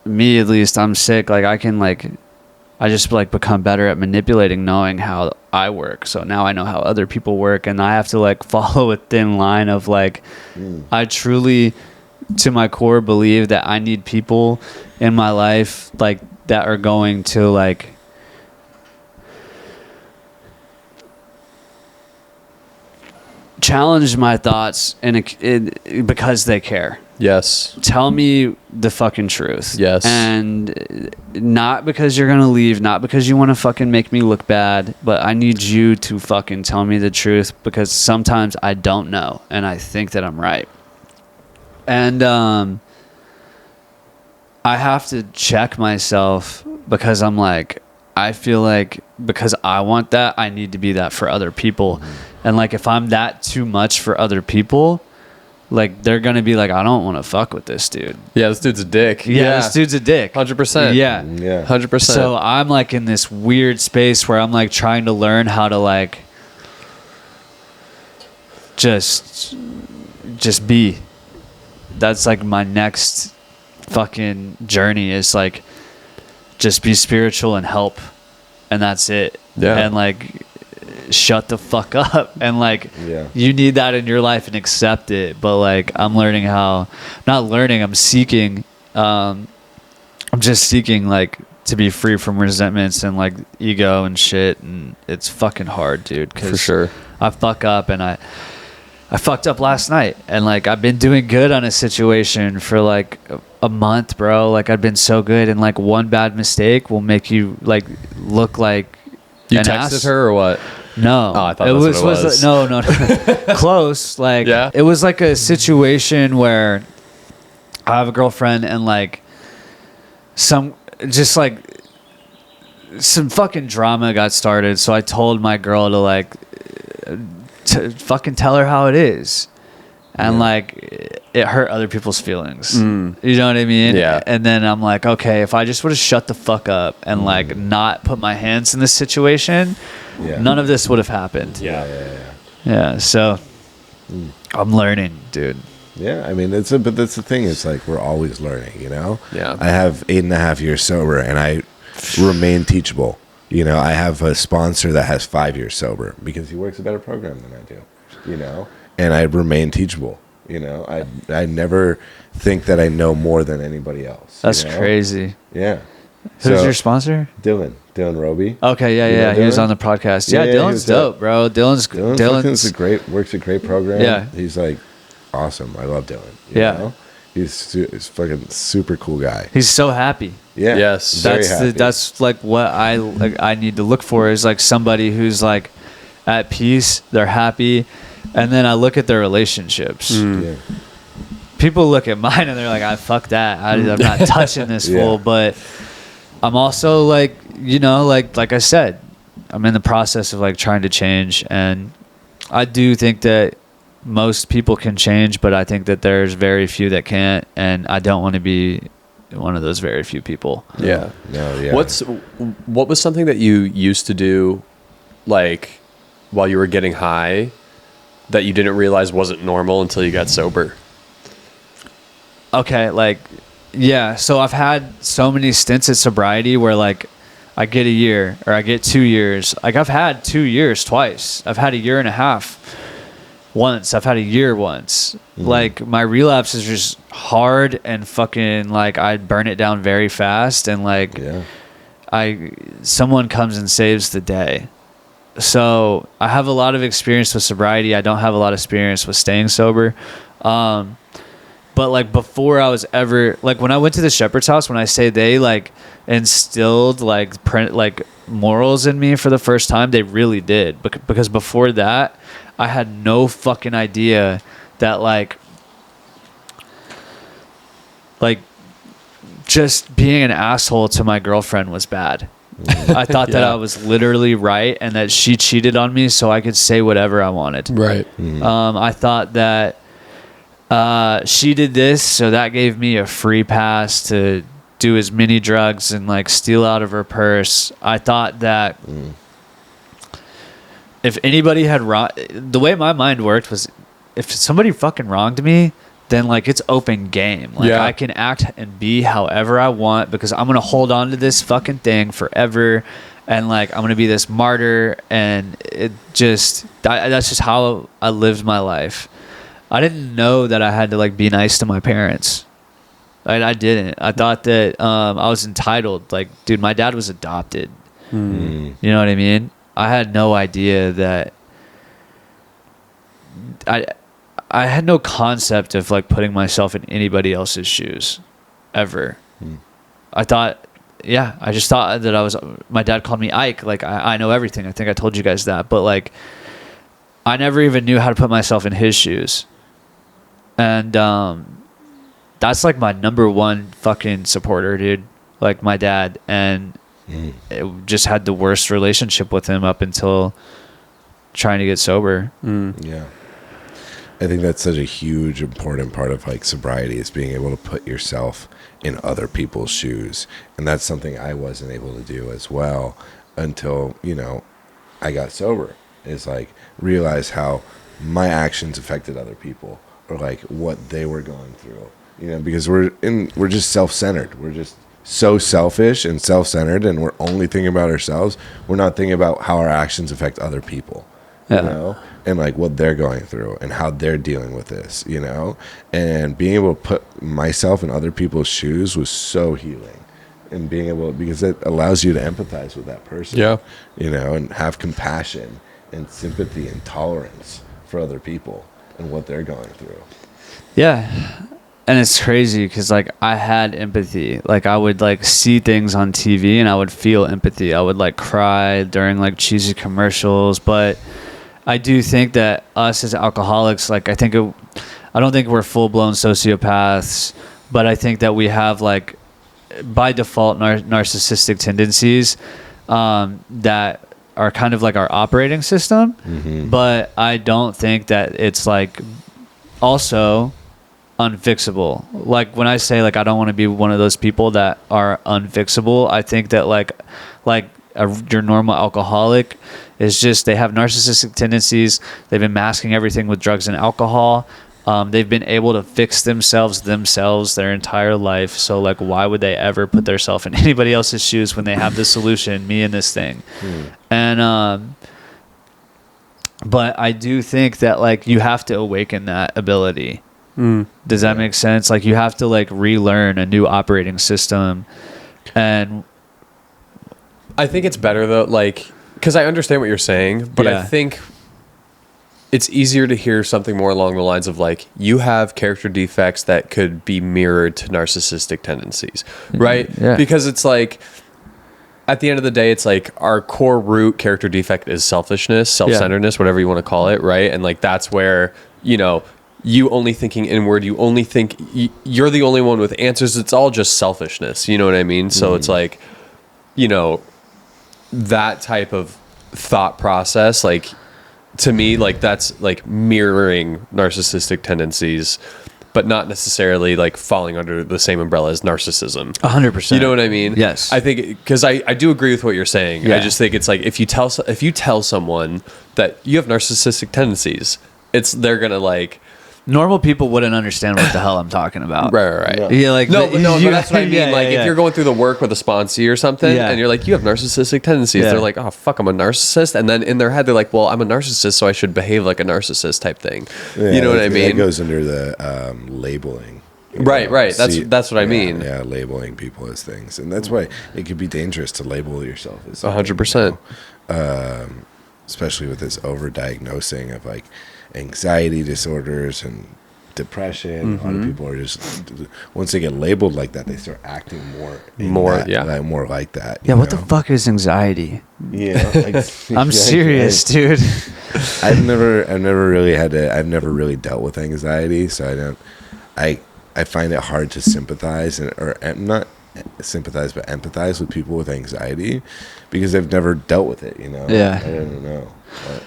me, at least, I'm sick, like I just like become better at manipulating, knowing how I work. So now I know how other people work, and I have to like follow a thin line of like I truly, to my core, believe that I need people in my life like that are going to like challenge my thoughts because they care. Yes. Tell me the fucking truth. Yes. And not because you're gonna leave, not because you want to fucking make me look bad, but I need you to fucking tell me the truth, because sometimes I don't know and I think that I'm right. And I have to check myself, because I'm like, I feel like because I want that, I need to be that for other people. And like, if I'm that too much for other people, like, they're gonna be like, I don't want to fuck with this dude. Yeah, this dude's a dick. Yeah, this dude's a dick. 100%. Yeah. 100%. So I'm like in this weird space where I'm like trying to learn how to like just be. That's like my next fucking journey, is like just be spiritual and help, and that's it. Yeah. And like shut the fuck up, and like you need that in your life and accept it. But like I'm seeking I'm just seeking like to be free from resentments and like ego and shit, and it's fucking hard, dude, cause for sure I fuck up, and I fucked up last night, and like I've been doing good on a situation for like a month, bro. Like I've been so good, and like one bad mistake will make you like look like you texted her or what? No. Oh, I thought that's what it was. No. Close. Like, yeah? It was like a situation where I have a girlfriend, and like some fucking drama got started. So I told my girl to like to fucking tell her how it is. And like it hurt other people's feelings. You know what I mean? Yeah. And then I'm like, okay, if I just would have shut the fuck up and like not put my hands in this situation, none of this would have happened. Yeah. So I'm learning, dude. Yeah, I mean, but that's the thing. It's like we're always learning, you know? Yeah. I have 8.5 years sober, and I remain teachable. You know, I have a sponsor that has 5 years sober because he works a better program than I do, you know? And I remain teachable, you know? I never think that I know more than anybody else. That's crazy. Yeah. Who's your sponsor? Dylan Roby. Okay, yeah. He was on the podcast. Yeah, Dylan's dope, bro. Dylan's works a great program. Yeah. He's like awesome. I love Dylan. You know? He's fucking super cool guy. He's so happy. Yeah. Yes. That's like what I need to look for, is like somebody who's like at peace, they're happy, and then I look at their relationships. Yeah. People look at mine and they're like, I fuck that. I'm not touching this fool. But I'm also like, you know, like I said, I'm in the process of like trying to change, and I do think that most people can change, but I think that there's very few that can't, and I don't want to be one of those very few people. Yeah. No, yeah. What was something that you used to do, like, while you were getting high, that you didn't realize wasn't normal until you got sober? Okay, like, yeah. So I've had so many stints at sobriety where like I get a year or I get 2 years. Like I've had 2 years twice. I've had a year and a half once. I've had a year once. Like my relapse is just hard and fucking like I burn it down very fast, and like someone comes and saves the day. So I have a lot of experience with sobriety. I don't have a lot of experience with staying sober. But like before I was ever like when I went to the shepherd's house, when I say they like instilled like morals in me for the first time, they really did. Because before that, I had no fucking idea that like just being an asshole to my girlfriend was bad. I thought that I was literally right and that she cheated on me so I could say whatever I wanted. Right. I thought that she did this, so that gave me a free pass to do as many drugs and like steal out of her purse. I thought that if anybody had the way my mind worked was if somebody fucking wronged me, then like it's open game. Like I can act and be however I want because I'm gonna hold on to this fucking thing forever, and like I'm gonna be this martyr. And it just that's just how I lived my life. I didn't know that I had to like be nice to my parents. I didn't. I thought that I was entitled. Like, dude, my dad was adopted. You know what I mean? I had no idea that I had no concept of like putting myself in anybody else's shoes ever. I thought, I just thought that my dad called me Ike. Like I know everything. I think I told you guys that, but like I never even knew how to put myself in his shoes. And, that's like my number one fucking supporter, dude. Like my dad. And it just had the worst relationship with him up until trying to get sober. Yeah. I think that's such a huge, important part of like sobriety is being able to put yourself in other people's shoes. And that's something I wasn't able to do as well until, I got sober. Is like realize how my actions affected other people or like what they were going through, because we're just self-centered. We're just so selfish and self-centered and we're only thinking about ourselves. We're not thinking about how our actions affect other people, and like what they're going through and how they're dealing with this, and being able to put myself in other people's shoes was so healing, and being able, because it allows you to empathize with that person, and have compassion and sympathy and tolerance for other people and what they're going through. Yeah. And it's crazy because like I had empathy. Like I would like see things on TV and I would feel empathy. I would like cry during like cheesy commercials. But I do think that us as alcoholics, like I don't think we're full blown sociopaths, but I think that we have like by default narcissistic tendencies that are kind of like our operating system. But I don't think that it's like also unfixable. Like when I say like I don't want to be one of those people that are unfixable, I think that your normal alcoholic is just they have narcissistic tendencies. They've been masking everything with drugs and alcohol. They've been able to fix themselves their entire life. So like why would they ever put themselves in anybody else's shoes when they have the solution, me and this thing? And but I do think that like you have to awaken that ability. Does that make sense? Like you have to like relearn a new operating system. And I think it's better though, like, because I understand what you're saying, but I think it's easier to hear something more along the lines of like you have character defects that could be mirrored to narcissistic tendencies, right? Because it's like at the end of the day, it's like our core root character defect is selfishness, self-centeredness, whatever you want to call it, right? And like that's where you only thinking inward, you only think you're the only one with answers. It's all just selfishness, you know what I mean? So it's like that type of thought process, like to me, like that's like mirroring narcissistic tendencies, but not necessarily like falling under the same umbrella as narcissism. 100%. You know what I mean? Yes. I think because I do agree with what you're saying. I just think it's like if you tell someone that you have narcissistic tendencies, they're gonna like. Normal people wouldn't understand what the hell I'm talking about. Right. Yeah, like no, but that's what I mean. If you're going through the work with a sponsee or something, and you're like, you have narcissistic tendencies, they're like, oh fuck, I'm a narcissist, and then in their head they're like, well, I'm a narcissist, so I should behave like a narcissist type thing. You know what I mean? It goes under the labeling. Right. That's what I mean. Yeah, labeling people as things, and that's why it could be dangerous to label yourself as 100%. especially with this overdiagnosing of like anxiety disorders and depression. A lot of people are just, once they get labeled like that, they start acting more like that. Yeah, what the fuck is anxiety? Yeah, I'm serious, dude. I've never really dealt with anxiety, so I find it hard to sympathize or not sympathize but empathize with people with anxiety because I've never dealt with it, Yeah. I don't know. But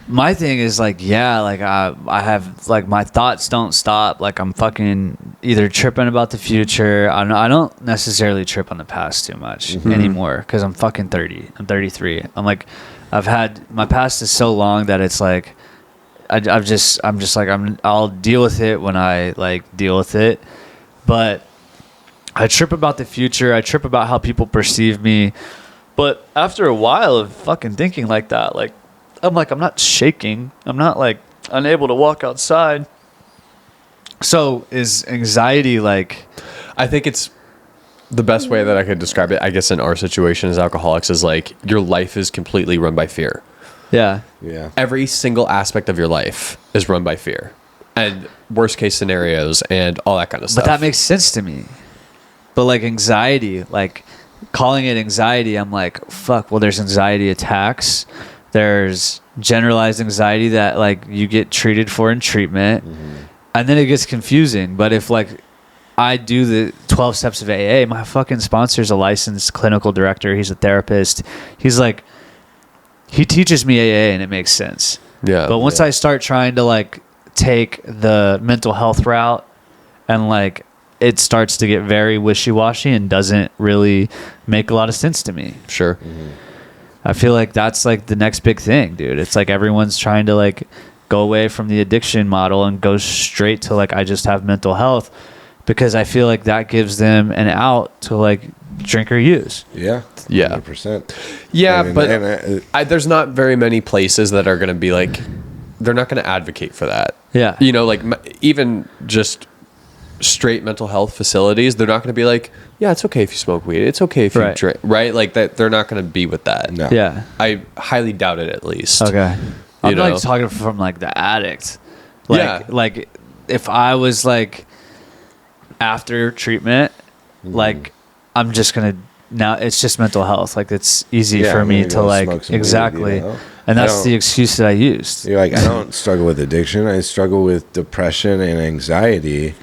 My thing is like, yeah, like I have like my thoughts don't stop. Like I'm fucking either tripping about the future. I don't necessarily trip on the past too much anymore because I'm fucking 30. I'm 33. I'm like, my past is so long that it's like, I'm just like I'll deal with it when I like deal with it, but I trip about the future. I trip about how people perceive me. But after a while of fucking thinking like that, like I'm not shaking. I'm not like unable to walk outside. So is anxiety like? I think it's the best way that I could describe it, I guess, in our situation as alcoholics is like your life is completely run by fear. Yeah. yeah, Every single aspect of your life is run by fear and worst case scenarios and all that kind of stuff. But that makes sense to me. But like anxiety, like calling it anxiety, I'm like, fuck, well, there's anxiety attacks. There's generalized anxiety that like you get treated for in treatment. And then it gets confusing. But if like I do the 12 steps of AA, my fucking sponsor's a licensed clinical director. He's a therapist. He's like, he teaches me AA and it makes sense. Yeah. But once I start trying to like take the mental health route and like it starts to get very wishy-washy and doesn't really make a lot of sense to me. Sure. I feel like that's like the next big thing, dude. It's like everyone's trying to like go away from the addiction model and go straight to like I just have mental health because I feel like that gives them an out to like drink or use. yeah, 100%. Yeah, I mean, but there's not very many places that are going to be like, they're not going to advocate for that. Yeah. Like even just straight mental health facilities, they're not going to be like, yeah, it's okay if you smoke weed. It's okay if you drink, right? Like that, they're not going to be with that. No. Yeah. I highly doubt it, at least. Okay. I'm know? like talking from like the addict. Like, Yeah. like if I was like after treatment, like I'm just gonna now it's just mental health. Like it's easy Yeah, for I'm me gonna to go like smoke some weed, exactly, And and that's the excuse that I used. You're like, I don't struggle with addiction. I struggle with depression and anxiety.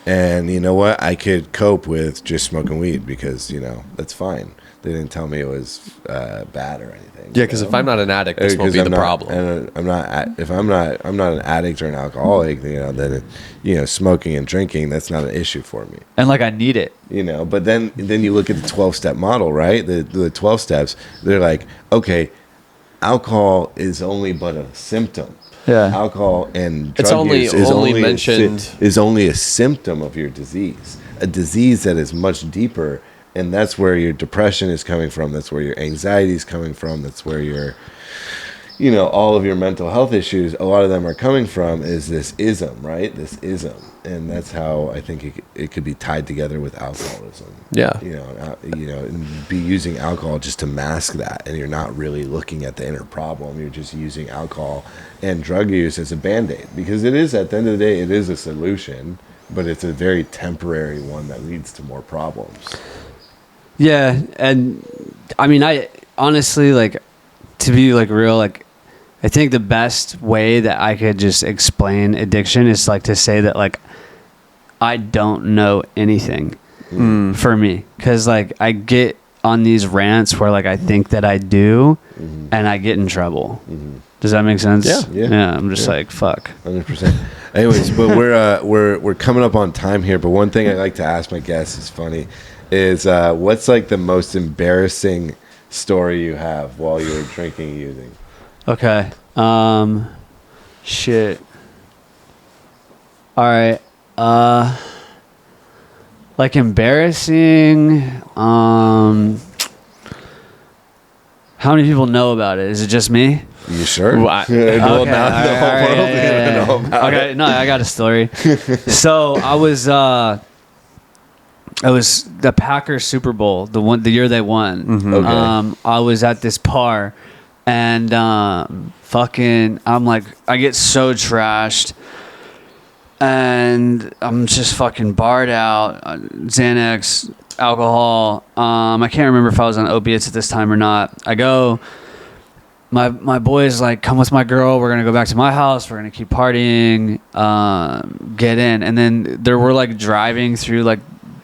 And you know what? I could cope with just smoking weed because, that's fine. They didn't tell me it was bad or anything. Yeah, because if I'm not an addict, this won't be the problem. And I'm not. If I'm not an addict or an alcoholic, then smoking and drinking, that's not an issue for me. And like I need it. But then you look at the 12-step model, right? The 12 steps. They're like, okay, alcohol is only but a symptom. Yeah. Alcohol and It's drug only- use is only only mentioned- is only a symptom of your disease, a disease that is much deeper, and that's where your depression is coming from. That's where your anxiety is coming from. That's where your, all of your mental health issues. A lot of them are coming from is this ism, right? This ism, and that's how I think it could be tied together with alcoholism. Yeah. And be using alcohol just to mask that, and you're not really looking at the inner problem. You're just using alcohol and drug use as a band-aid, because it is, at the end of the day, it is a solution, but it's a very temporary one that leads to more problems. Yeah, and I mean, I honestly, like, to be like real, like, I think the best way that I could just explain addiction is like to say that like I don't know anything for me, because like I get on these rants where like I think that I do, and I get in trouble. Does that make sense? Yeah. I'm just like, fuck. 100%. Anyways, but we're coming up on time here. But one thing I like to ask my guests is funny, is what's like the most embarrassing story you have while you were drinking and using? Okay. Shit. All right. Like embarrassing. How many people know about it? Is it just me? You sure? Well, Now Okay, the whole all right, world is gonna know about Okay, it. no, I got a story. So I was, it was the Packers Super Bowl, the year they won. Okay. I was at this bar, And fucking, I'm like, I get so trashed. And I'm just fucking barred out. Xanax, alcohol. I can't remember if I was on opiates at this time or not. I go. My boy's like, come with my girl. We're gonna go back to my house. We're gonna keep partying. Get in. And then there were like driving through like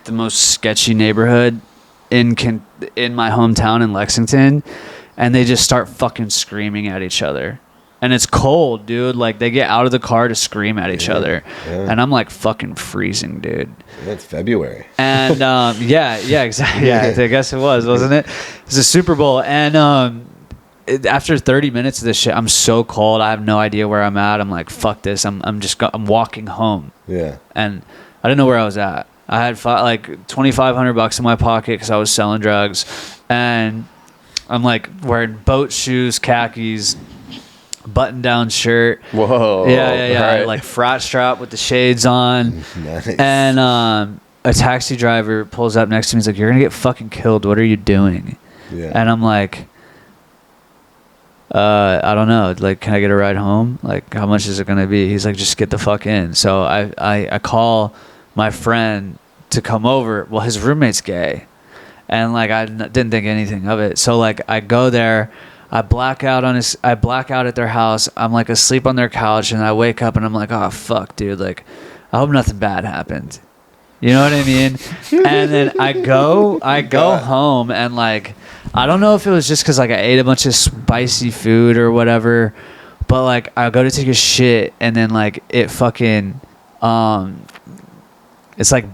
the most sketchy neighborhood in my hometown in Lexington, and they just start fucking screaming at each other. And it's cold, dude. Like, they get out of the car to scream at each other. Yeah. And I'm, like, fucking freezing, dude. Yeah, it's February. And, yeah, exactly. Yeah, I guess it was, wasn't it? It was a Super Bowl. And after 30 minutes of this shit, I'm so cold. I have no idea where I'm at. I'm like, fuck this. I'm walking home. Yeah. And I didn't know where I was at. I had like $2,500 in my pocket because I was selling drugs. And I'm, like, wearing boat shoes, khakis, button-down shirt. Whoa. Yeah. Right. Like frat strap with the shades on. Nice. And a taxi driver pulls up next to me. He's like, "You're gonna get fucking killed. What are you doing?" Yeah. And I'm like, I don't know. Like, can I get a ride home? Like, how much is it gonna be? He's like, "Just get the fuck in." So I call my friend to come over. Well, his roommate's gay, and like I didn't think anything of it. So like I go there. I black out at their house. I'm like asleep on their couch, and I wake up and I'm like, oh fuck, dude. Like, I hope nothing bad happened. You know what I mean? And then I go home, and like, I don't know if it was just because like I ate a bunch of spicy food or whatever, but like I go to take a shit, and then like it fucking, it's like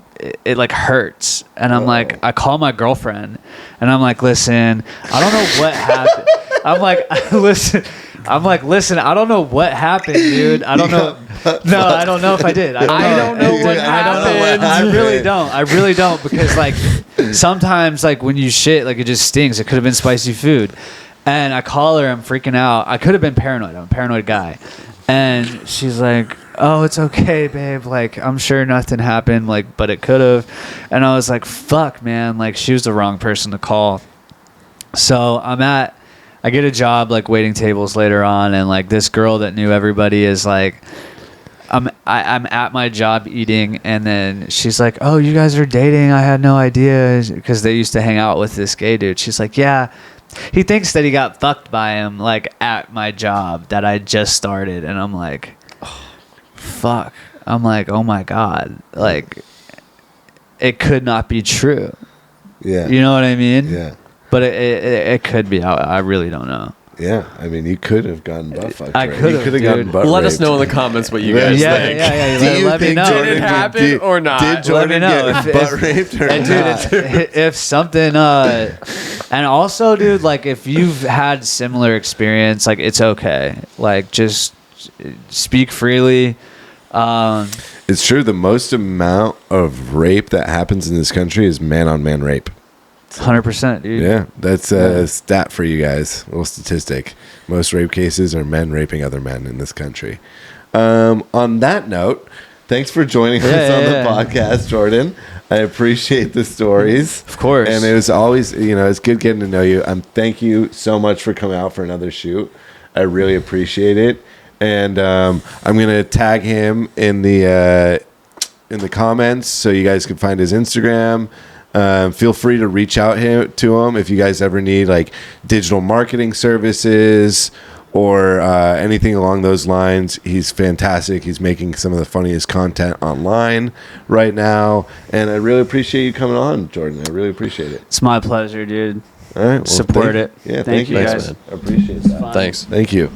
it like hurts, and I'm like, I call my girlfriend, and I'm like, listen, I don't know what happened. I'm like, listen, I don't know what happened, dude. I don't know. No, I don't know if I did. I don't know what happened. I really don't, because like sometimes like when you shit, like it just stings. It could have been spicy food. And I call her, I'm freaking out. I could have been paranoid. I'm a paranoid guy. And she's like, "Oh, it's okay, babe. Like, I'm sure nothing happened, like, but it could have." And I was like, fuck, man. Like, she was the wrong person to call. So I get a job like waiting tables later on, and like this girl that knew everybody is like, I'm at my job eating, and then she's like, "Oh, you guys are dating? I had no idea," because they used to hang out with this gay dude. She's like, "Yeah, he thinks that he got fucked by him like at my job that I just started." And I'm like, oh, fuck. I'm like, oh my God, like it could not be true. Yeah. You know what I mean? Yeah. But it could be. I really don't know. Yeah, I mean, you could have gotten butt fucked. I could have, gotten butt Let us raped. know in the comments what you guys think. Yeah. Do you Let me think know. Jordan Did it happen did, or not? Did Jordan Let me know get butt raped or And not? dude, if something, and also, dude, like if you've had similar experience, like it's okay. Like just speak freely. It's true. The most amount of rape that happens in this country is man-on-man rape. 100%, dude. Yeah, that's a stat for you guys. A little statistic. Most rape cases are men raping other men in this country. On that note, thanks for joining us on the podcast, Jordan. I appreciate the stories. Of course. And it was always, it's good getting to know you. Thank you so much for coming out for another shoot. I really appreciate it. And I'm going to tag him in the comments so you guys can find his Instagram. Feel free to reach out to him if you guys ever need like digital marketing services or anything along those lines. He's fantastic. He's making some of the funniest content online right now. And I really appreciate you coming on, Jordan. I really appreciate it. It's my pleasure, dude. All right. Well, Support it. Yeah, Thank you, guys. guys. I appreciate that. Thanks. Thank you.